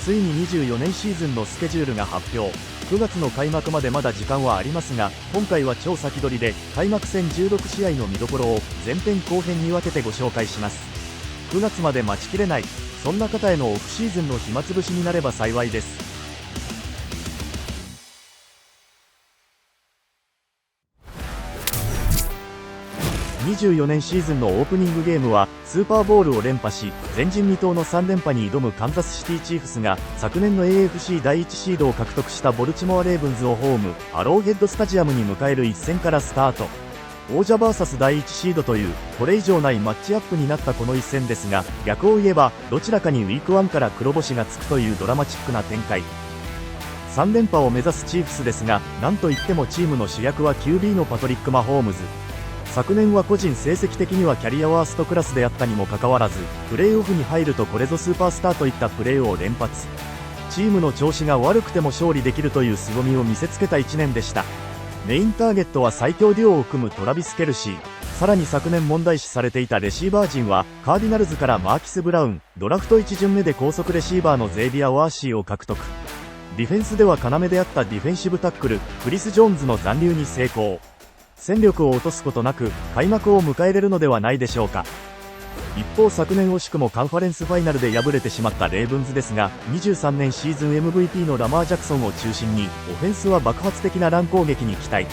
ついに24年シーズンのスケジュールが発表。9月の開幕までまだ時間はありますが、今回は超先取りで開幕戦16試合の見どころを前編後編に分けてご紹介します。9月まで待ちきれない、そんな方へのオフシーズンの暇つぶしになれば幸いです。24年シーズンのオープニングゲームはスーパーボウルを連覇し、前人未到の3連覇に挑むカンザスシティチーフスが昨年の AFC 第1シードを獲得したボルチモアレーブンズをホームアローヘッドスタジアムに迎える一戦からスタート。王者 VS 第1シードというこれ以上ないマッチアップになったこの一戦ですが、逆を言えばどちらかにウィーク1から黒星がつくというドラマチックな展開。3連覇を目指すチーフスですが、なんといってもチームの主役は QB のパトリック・マホームズ。昨年は個人成績的にはキャリアワーストクラスであったにもかかわらず、プレーオフに入るとこれぞスーパースターといったプレーを連発。チームの調子が悪くても勝利できるという凄みを見せつけた1年でした。メインターゲットは最強デュオを組むトラビス・ケルシー。さらに昨年問題視されていたレシーバー陣はカーディナルズからマーキス・ブラウン、ドラフト1巡目で高速レシーバーのゼイビア・ワーシーを獲得。ディフェンスでは要であったディフェンシブタックルクリス・ジョーンズの残留に成功。戦力を落とすことなく開幕を迎えれるのではないでしょうか。一方、昨年惜しくもカンファレンスファイナルで敗れてしまったレイブンズですが、23年シーズン MVP のラマー・ジャクソンを中心にオフェンスは爆発的なラン攻撃に期待。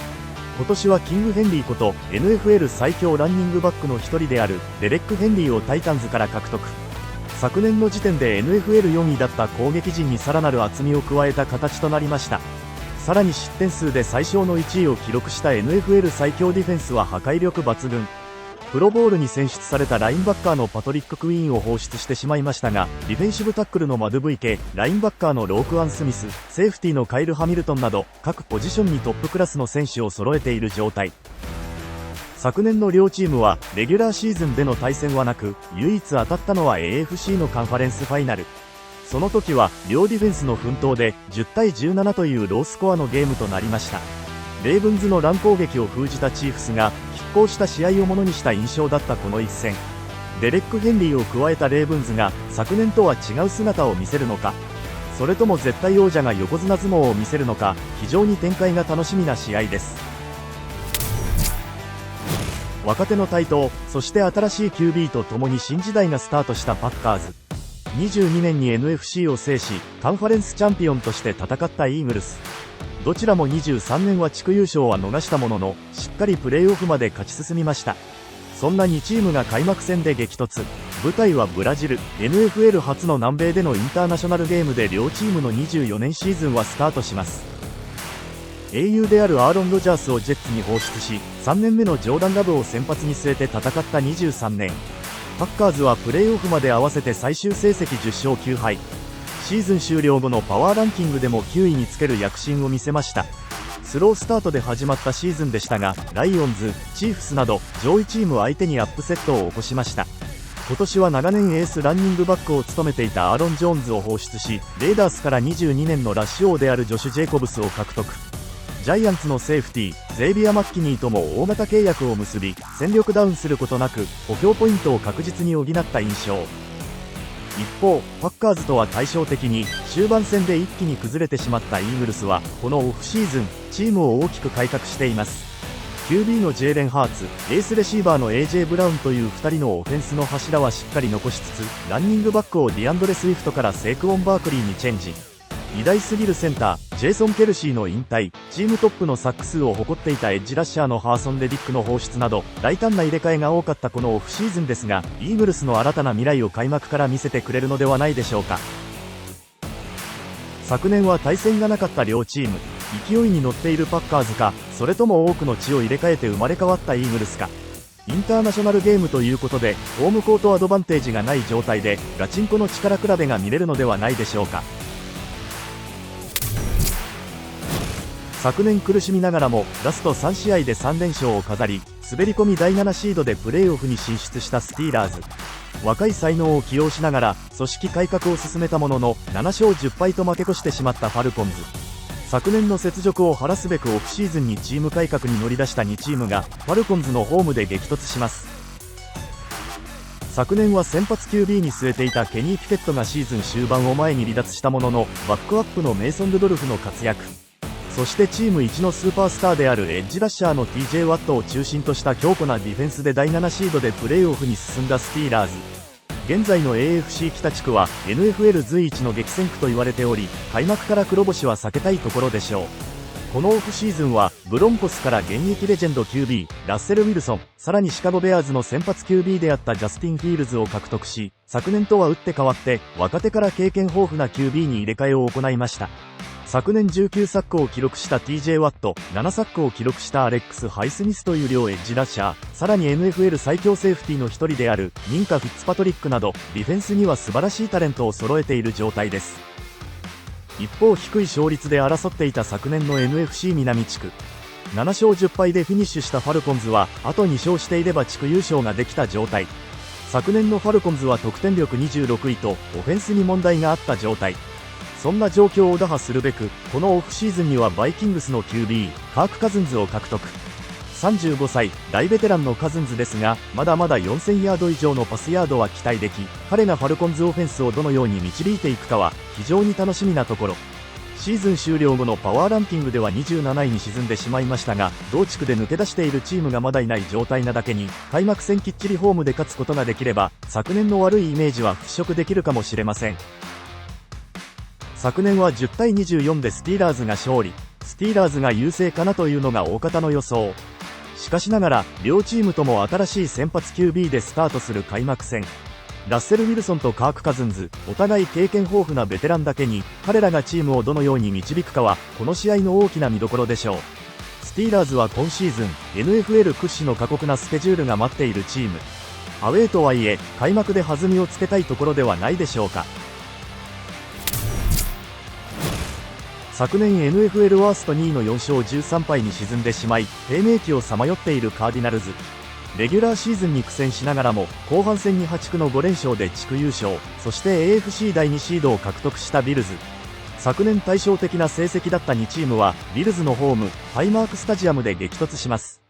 今年はキング・ヘンリーこと NFL 最強ランニングバックの一人であるデレック・ヘンリーをタイタンズから獲得。昨年の時点で NFL4 位だった攻撃陣にさらなる厚みを加えた形となりました。さらに失点数で最小の1位を記録した NFL 最強ディフェンスは破壊力抜群。プロボウルに選出されたラインバッカーのパトリック・クイーンを放出してしまいましたが、ディフェンシブタックルのマドゥブイケ、ラインバッカーのロークアン・スミス、セーフティーのカイル・ハミルトンなど各ポジションにトップクラスの選手を揃えている状態。昨年の両チームはレギュラーシーズンでの対戦はなく、唯一当たったのは AFC のカンファレンスファイナル。その時は両ディフェンスの奮闘で10対17というロースコアのゲームとなりました。レイブンズの乱攻撃を封じたチーフスが拮抗した試合をものにした印象だったこの一戦。デレック・ヘンリーを加えたレイブンズが昨年とは違う姿を見せるのか、それとも絶対王者が横綱相撲を見せるのか、非常に展開が楽しみな試合です。若手の台頭、そして新しい QB とともに新時代がスタートしたパッカーズ。22年に NFC を制しカンファレンスチャンピオンとして戦ったイーグルス。どちらも23年は地区優勝は逃したものの、しっかりプレーオフまで勝ち進みました。そんな2チームが開幕戦で激突。舞台はブラジル。 NFL 初の南米でのインターナショナルゲームで両チームの24年シーズンはスタートします。英雄であるアーロン・ロジャースをジェッツに放出し、3年目のジョーダン・ラブを先発に据えて戦った23年。パッカーズはプレーオフまで合わせて最終成績10勝9敗。シーズン終了後のパワーランキングでも9位につける躍進を見せました。スロースタートで始まったシーズンでしたが、ライオンズ、チーフスなど上位チーム相手にアップセットを起こしました。今年は長年エースランニングバックを務めていたアーロン・ジョーンズを放出し、レイダースから22年のラッシュ王であるジョシュ・ジェイコブスを獲得。ジャイアンツのセーフティーゼイビア・マッキニーとも大型契約を結び、戦力ダウンすることなく補強ポイントを確実に補った印象。一方、パッカーズとは対照的に終盤戦で一気に崩れてしまったイーグルスはこのオフシーズンチームを大きく改革しています。 QB のジェイレン・ハーツ、エースレシーバーの AJ ブラウンという2人のオフェンスの柱はしっかり残しつつ、ランニングバックをディアンドレ・スウィフトからセイクオン・バークリーにチェンジ。偉大すぎるセンタージェイソン・ケルシーの引退、チームトップのサック数を誇っていたエッジラッシャーのハーソン・レディックの放出など大胆な入れ替えが多かったこのオフシーズンですが、イーグルスの新たな未来を開幕から見せてくれるのではないでしょうか。昨年は対戦がなかった両チーム、勢いに乗っているパッカーズか、それとも多くの血を入れ替えて生まれ変わったイーグルスか。インターナショナルゲームということでホームコートアドバンテージがない状態でガチンコの力比べが見れるのではないでしょうか。昨年苦しみながらもラスト3試合で3連勝を飾り、滑り込み第7シードでプレーオフに進出したスティーラーズ。若い才能を起用しながら組織改革を進めたものの7勝10敗と負け越してしまったファルコンズ。昨年の雪辱を晴らすべくオフシーズンにチーム改革に乗り出した2チームがファルコンズのホームで激突します。昨年は先発 QB に据えていたケニー・ピケットがシーズン終盤を前に離脱したものの、バックアップのメイソン・ルドルフの活躍、そしてチーム一のスーパースターであるエッジラッシャーの TJ ワットを中心とした強固なディフェンスで第7シードでプレーオフに進んだスティーラーズ。現在の AFC 北地区は NFL 随一の激戦区と言われており、開幕から黒星は避けたいところでしょう。このオフシーズンはブロンコスから現役レジェンド QB ラッセル・ウィルソン、さらにシカゴベアーズの先発 QB であったジャスティン・フィールズを獲得し、昨年とは打って変わって若手から経験豊富な QB に入れ替えを行いました。昨年19サックを記録した TJ ワット、7サックを記録したアレックス・ハイスミスという両エッジラッシャー、さらに NFL 最強セーフティーの一人であるミンカ・フィッツパトリックなど、ディフェンスには素晴らしいタレントを揃えている状態です。一方、低い勝率で争っていた昨年の NFC 南地区、7勝10敗でフィニッシュしたファルコンズは、あと2勝していれば地区優勝ができた状態。昨年のファルコンズは得点力26位と、オフェンスに問題があった状態。そんな状況を打破するべく、このオフシーズンにはバイキングスの QB、カーク・カズンズを獲得。35歳、大ベテランのカズンズですが、まだまだ4000ヤード以上のパスヤードは期待でき、彼がファルコンズオフェンスをどのように導いていくかは、非常に楽しみなところ。シーズン終了後のパワーランキングでは27位に沈んでしまいましたが、同地区で抜け出しているチームがまだいない状態なだけに、開幕戦きっちりホームで勝つことができれば、昨年の悪いイメージは払拭できるかもしれません。昨年は10対24でスティーラーズが勝利。スティーラーズが優勢かなというのが大方の予想。しかしながら、両チームとも新しい先発 QB でスタートする開幕戦。ラッセル・ウィルソンとカーク・カズンズ、お互い経験豊富なベテランだけに、彼らがチームをどのように導くかは、この試合の大きな見どころでしょう。スティーラーズは今シーズン、NFL 屈指の過酷なスケジュールが待っているチーム。アウェーとはいえ、開幕で弾みをつけたいところではないでしょうか。昨年 NFL ワースト2位の4勝13敗に沈んでしまい、低迷期をさまよっているカーディナルズ。レギュラーシーズンに苦戦しながらも、後半戦に破竹の5連勝で地区優勝、そして AFC 第2シードを獲得したビルズ。昨年対照的な成績だった2チームは、ビルズのホーム、ハイマークスタジアムで激突します。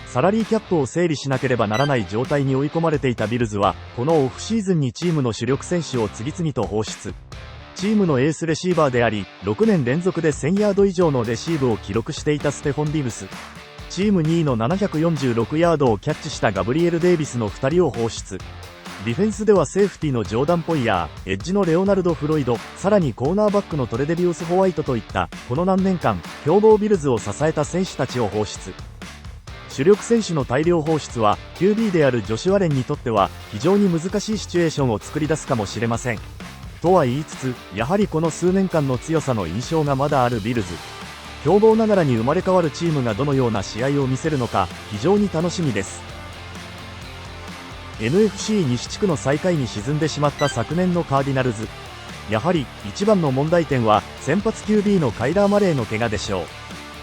サラリーキャップを整理しなければならない状態に追い込まれていたビルズは、このオフシーズンにチームの主力選手を次々と放出。チームのエースレシーバーであり、6年連続で1000ヤード以上のレシーブを記録していたステフォン・ディブス。チーム2位の746ヤードをキャッチしたガブリエル・デイビスの2人を放出。ディフェンスではセーフティのジョーダン・ポイヤー、エッジのレオナルド・フロイド、さらにコーナーバックのトレデビウス・ホワイトといった、この何年間、強豪ビルズを支えた選手たちを放出。主力選手の大量放出は、QB であるジョシュ・アレンにとっては、非常に難しいシチュエーションを作り出すかもしれません。とは言いつつ、やはりこの数年間の強さの印象がまだあるビルズ。強豪ながらに生まれ変わるチームがどのような試合を見せるのか、非常に楽しみです。NFC 西地区の最下位に沈んでしまった昨年のカーディナルズ。やはり、一番の問題点は、先発 QB のカイラー・マレーの怪我でしょ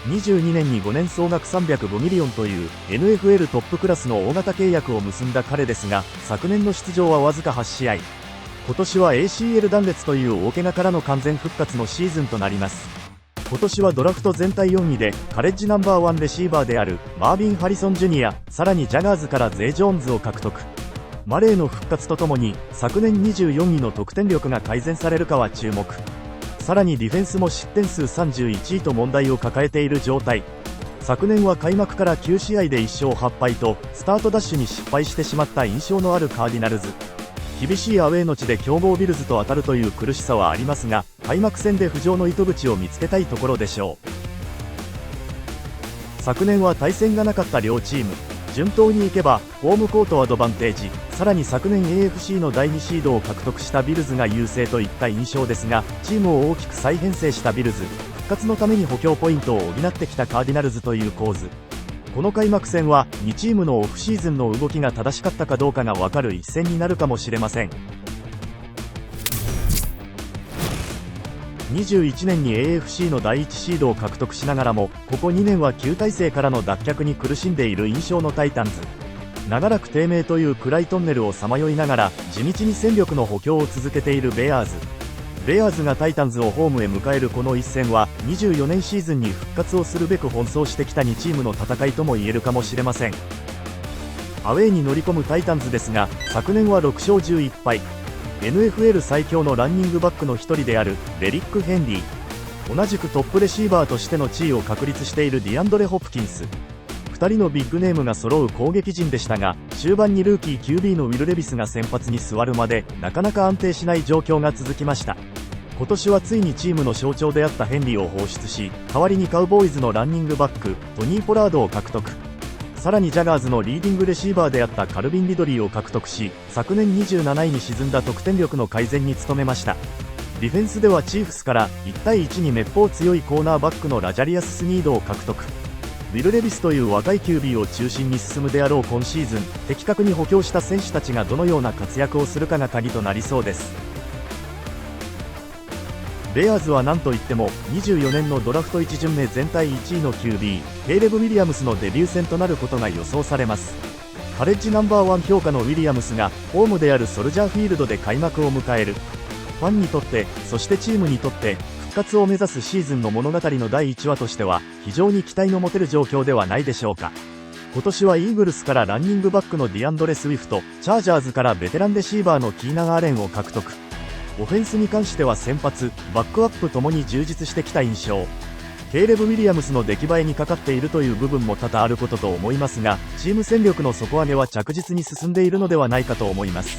う。22年に5年総額305ミリオンという NFL トップクラスの大型契約を結んだ彼ですが、昨年の出場はわずか8試合。今年は ACL 断裂という大怪我からの完全復活のシーズンとなります。今年はドラフト全体4位でカレッジナンバー1レシーバーであるマービン・ハリソン・ジュニア、さらにジャガーズからゼイ・ジョーンズを獲得。マレーの復活とともに昨年24位の得点力が改善されるかは注目。さらにディフェンスも失点数31位と問題を抱えている状態。昨年は開幕から9試合で1勝8敗とスタートダッシュに失敗してしまった印象のあるカーディナルズ。厳しいアウェーの地で強豪ビルズと当たるという苦しさはありますが、開幕戦で浮上の糸口を見つけたいところでしょう。昨年は対戦がなかった両チーム。順当にいけばホームコートアドバンテージ、さらに昨年 AFC の第2シードを獲得したビルズが優勢といった印象ですが、チームを大きく再編成したビルズ、復活のために補強ポイントを補ってきたカーディナルズという構図。この開幕戦は2チームのオフシーズンの動きが正しかったかどうかが分かる一戦になるかもしれません。21年に AFC の第1シードを獲得しながらも、ここ2年は旧体制からの脱却に苦しんでいる印象のタイタンズ。長らく低迷という暗いトンネルをさまよいながら地道に戦力の補強を続けているベアーズ。ベアーズがタイタンズをホームへ迎えるこの一戦は24年シーズンに復活をするべく奔走してきた2チームの戦いとも言えるかもしれません。アウェーに乗り込むタイタンズですが、昨年は6勝11敗。NFL 最強のランニングバックの一人であるデリック・ヘンリー、同じくトップレシーバーとしての地位を確立しているディアンドレ・ホプキンス、2人のビッグネームが揃う攻撃陣でしたが、終盤にルーキー QB のウィル・レビスが先発に座るまでなかなか安定しない状況が続きました。今年はついにチームの象徴であったヘンリーを放出し、代わりにカウボーイズのランニングバックトニー・ポラードを獲得。さらにジャガーズのリーディングレシーバーであったカルビン・リドリーを獲得し、昨年27位に沈んだ得点力の改善に努めました。ディフェンスではチーフスから1対1にめっぽう強いコーナーバックのラジャリアス・スニードを獲得。ウィル・レビスという若い QB を中心に進むであろう今シーズン、的確に補強した選手たちがどのような活躍をするかが鍵となりそうです。ベアーズは何といっても24年のドラフト1巡目全体1位の QB ケイレブ・ウィリアムスのデビュー戦となることが予想されます。カレッジナンバー1評価のウィリアムスがホームであるソルジャーフィールドで開幕を迎える。ファンにとって、そしてチームにとって復活を目指すシーズンの物語の第1話としては非常に期待の持てる状況ではないでしょうか。今年はイーグルスからランニングバックのディアンドレ・スウィフト、チャージャーズからベテランレシーバーのキーナン・アレンを獲得。オフェンスに関しては先発、バックアップともに充実してきた印象。ケイレブ・ウィリアムスの出来栄えにかかっているという部分も多々あることと思いますが、チーム戦力の底上げは着実に進んでいるのではないかと思います。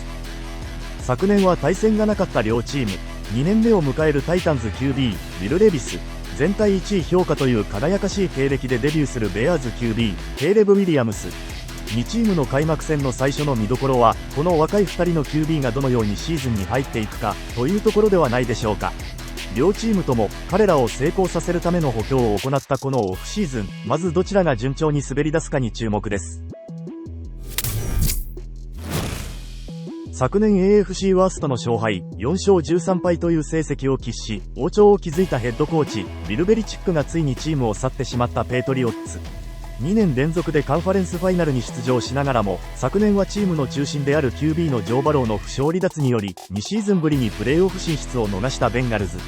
昨年は対戦がなかった両チーム、2年目を迎えるタイタンズ QB ウィル・レビス、全体1位評価という輝かしい経歴でデビューするベアーズ QB ケイレブ・ウィリアムス。2チームの開幕戦の最初の見どころは、この若い2人の QB がどのようにシーズンに入っていくかというところではないでしょうか。両チームとも彼らを成功させるための補強を行ったこのオフシーズン、まずどちらが順調に滑り出すかに注目です。昨年 AFC ワーストの勝敗4勝13敗という成績を喫し、王朝を築いたヘッドコーチビル・ベリチックがついにチームを去ってしまったペイトリオッツ。2年連続でカンファレンスファイナルに出場しながらも、昨年はチームの中心である QB のジョー・バローの負傷離脱により2シーズンぶりにプレーオフ進出を逃したベンガルズ。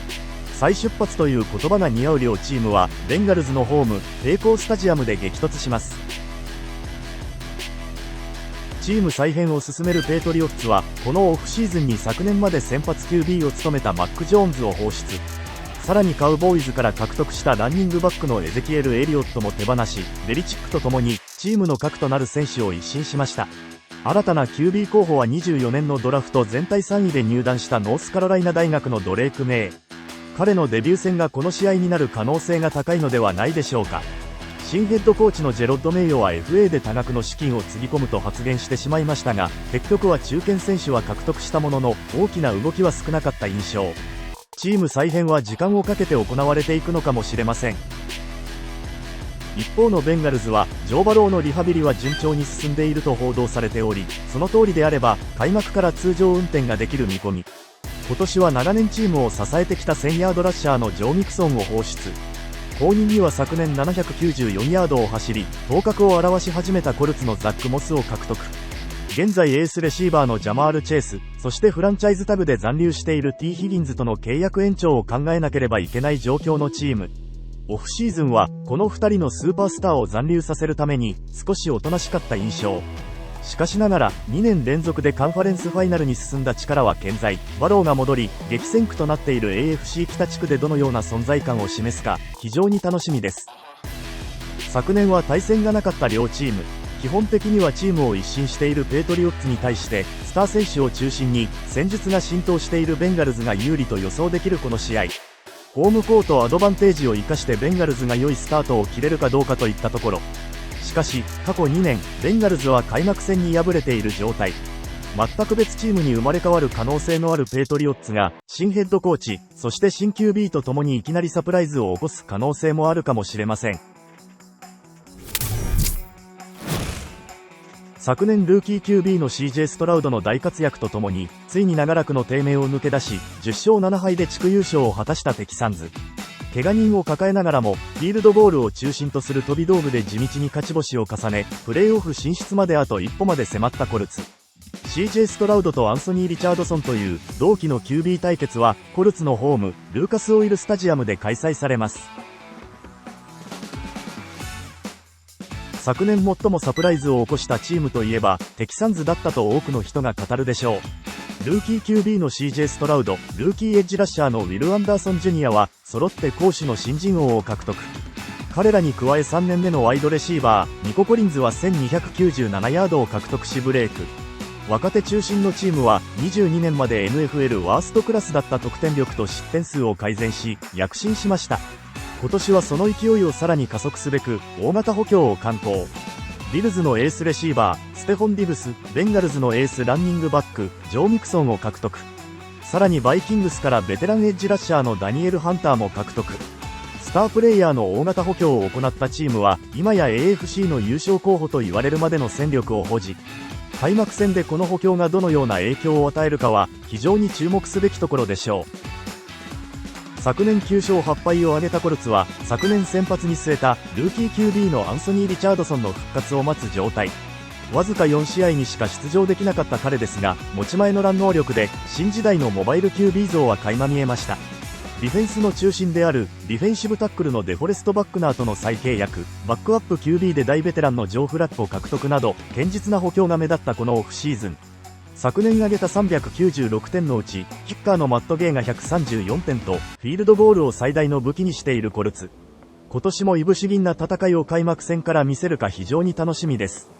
再出発という言葉が似合う両チームはベンガルズのホームペイコースタジアムで激突します。チーム再編を進めるペイトリオッツはこのオフシーズンに昨年まで先発 QB を務めたマック・ジョーンズを放出。さらにカウボーイズから獲得したランニングバックのエゼキエル・エリオットも手放し、ベリチックとともにチームの核となる選手を一新しました。新たな QB 候補は24年のドラフト全体3位で入団したノースカロライナ大学のドレーク・メイ。彼のデビュー戦がこの試合になる可能性が高いのではないでしょうか。新ヘッドコーチのジェロッド・メイヨは FA で多額の資金をつぎ込むと発言してしまいましたが、結局は中堅選手は獲得したものの大きな動きは少なかった印象。チーム再編は時間をかけて行われていくのかもしれません。一方のベンガルズはジョー・バローのリハビリは順調に進んでいると報道されており、その通りであれば開幕から通常運転ができる見込み。今年は長年チームを支えてきた1000ヤードラッシャーのジョー・ミクソンを放出。後任には昨年794ヤードを走り頭角を現し始めたコルツのザック・モスを獲得。現在エースレシーバーのジャマール・チェイス、そしてフランチャイズタグで残留している T・ヒギンズとの契約延長を考えなければいけない状況のチーム。オフシーズンはこの2人のスーパースターを残留させるために少しおとなしかった印象。しかしながら2年連続でカンファレンスファイナルに進んだ力は健在。バローが戻り激戦区となっている AFC 北地区でどのような存在感を示すか非常に楽しみです。昨年は対戦がなかった両チーム。基本的にはチームを一新しているペイトリオッツに対してスター選手を中心に戦術が浸透しているベンガルズが有利と予想できるこの試合。ホームコートアドバンテージを生かしてベンガルズが良いスタートを切れるかどうかといったところ。しかし過去2年ベンガルズは開幕戦に敗れている状態。全く別チームに生まれ変わる可能性のあるペイトリオッツが新ヘッドコーチ、そして新 QB とともにいきなりサプライズを起こす可能性もあるかもしれません。昨年ルーキー QB の CJ ストラウドの大活躍とともについに長らくの低迷を抜け出し10勝7敗で地区優勝を果たしたテキサンズ。怪我人を抱えながらもフィールドゴールを中心とする飛び道具で地道に勝ち星を重ねプレーオフ進出まであと一歩まで迫ったコルツ。 CJ ストラウドとアンソニー・リチャードソンという同期の QB 対決はコルツのホームルーカスオイルスタジアムで開催されます。昨年最もサプライズを起こしたチームといえばテキサンズだったと多くの人が語るでしょう。ルーキー QB の CJ ストラウド、ルーキーエッジラッシャーのウィル・アンダーソン・ジュニアは揃って攻守の新人王を獲得。彼らに加え3年目のワイドレシーバーニコ・コリンズは1297ヤードを獲得しブレイク。若手中心のチームは22年まで NFL ワーストクラスだった得点力と失点数を改善し躍進しました。今年はその勢いをさらに加速すべく大型補強を敢行。ビルズのエースレシーバーステフォン・ディブス、ベンガルズのエースランニングバックジョー・ミクソンを獲得。さらにバイキングスからベテランエッジラッシャーのダニエル・ハンターも獲得。スタープレイヤーの大型補強を行ったチームは今や AFC の優勝候補と言われるまでの戦力を保持。開幕戦でこの補強がどのような影響を与えるかは非常に注目すべきところでしょう。昨年9勝8敗を挙げたコルツは昨年先発に据えたルーキー QB のアンソニー・リチャードソンの復活を待つ状態。わずか4試合にしか出場できなかった彼ですが持ち前のラン能力で新時代のモバイル QB 像は垣間見えました。ディフェンスの中心であるディフェンシブタックルのデフォレスト・バックナーとの再契約、バックアップ QB で大ベテランのジョー・フラット獲得など堅実な補強が目立ったこのオフシーズン。昨年挙げた396点のうちキッカーのマット・ゲイが134点とフィールドゴールを最大の武器にしているコルツ。今年もいぶし銀な戦いを開幕戦から見せるか非常に楽しみです。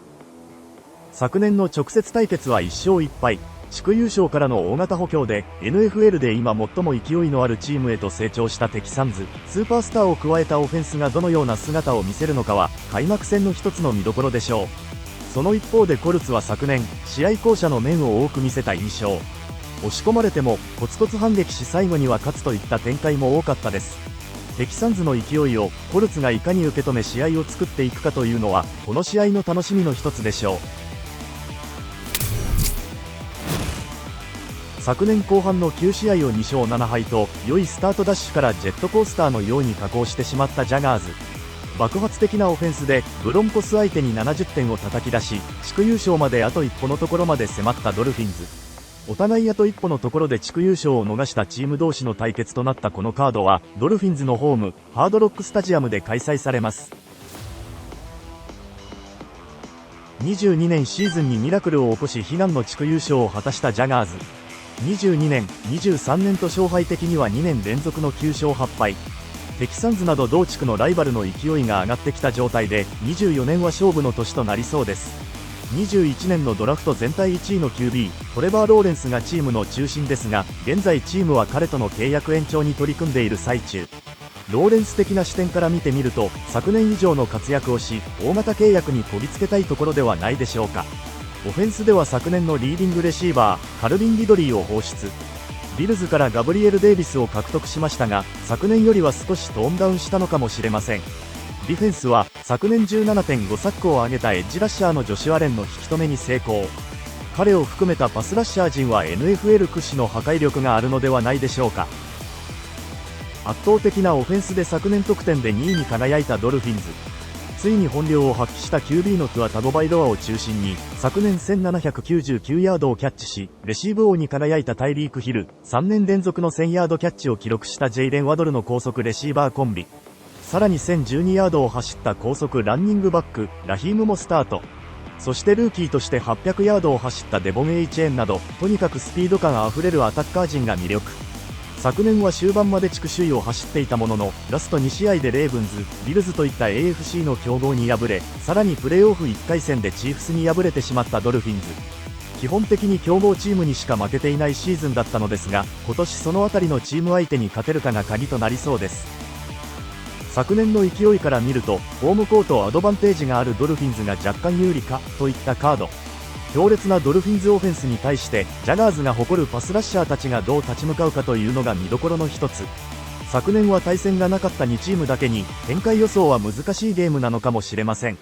昨年の直接対決は1勝1敗。地区優勝からの大型補強で NFL で今最も勢いのあるチームへと成長したテキサンズ。スーパースターを加えたオフェンスがどのような姿を見せるのかは開幕戦の一つの見どころでしょう。その一方でコルツは昨年試合巧者の面を多く見せた印象。押し込まれてもコツコツ反撃し最後には勝つといった展開も多かったです。テキサンズの勢いをコルツがいかに受け止め試合を作っていくかというのはこの試合の楽しみの一つでしょう。昨年後半の9試合を2勝7敗と良いスタートダッシュからジェットコースターのように下降してしまったジャガーズ。爆発的なオフェンスでブロンコス相手に70点を叩き出し地区優勝まであと一歩のところまで迫ったドルフィンズ。お互いあと一歩のところで地区優勝を逃したチーム同士の対決となったこのカードはドルフィンズのホームハードロックスタジアムで開催されます。22年シーズンにミラクルを起こし悲願の地区優勝を果たしたジャガーズ。22年、23年と勝敗的には2年連続の9勝8敗。テキサンズなど同地区のライバルの勢いが上がってきた状態で24年は勝負の年となりそうです。21年のドラフト全体1位の QB トレバー・ローレンスがチームの中心ですが現在チームは彼との契約延長に取り組んでいる最中。ローレンス的な視点から見てみると昨年以上の活躍をし大型契約にこぎつけたいところではないでしょうか。オフェンスでは昨年のリーディングレシーバーカルビン・リドリーを放出。ビルズからガブリエル・デイビスを獲得しましたが昨年よりは少しトーンダウンしたのかもしれません。ディフェンスは昨年 17.5 サックを挙げたエッジラッシャーのジョシュアレンの引き止めに成功。彼を含めたパスラッシャー陣は NFL 屈指の破壊力があるのではないでしょうか。圧倒的なオフェンスで昨年得点で2位に輝いたドルフィンズ。ついに本領を発揮した QB のトゥア・タゴバイロアを中心に昨年1799ヤードをキャッチしレシーブ王に輝いたタイリーク・ヒル、3年連続の1000ヤードキャッチを記録したジェイレン・ワドルの高速レシーバーコンビ。さらに1012ヤードを走った高速ランニングバックラヒーム・モスタート。そしてルーキーとして800ヤードを走ったデボン・エイチェーンなどとにかくスピード感あふれるアタッカー陣が魅力。昨年は終盤まで地区首位を走っていたもののラスト2試合でレーブンズ、ビルズといった AFC の強豪に敗れさらにプレーオフ1回戦でチーフスに敗れてしまったドルフィンズ。基本的に強豪チームにしか負けていないシーズンだったのですが今年そのあたりのチーム相手に勝てるかが鍵となりそうです。昨年の勢いから見るとホームコートアドバンテージがあるドルフィンズが若干有利かといったカード。強烈なドルフィンズオフェンスに対してジャガーズが誇るパスラッシャーたちがどう立ち向かうかというのが見どころの一つ。昨年は対戦がなかった2チームだけに展開予想は難しいゲームなのかもしれません。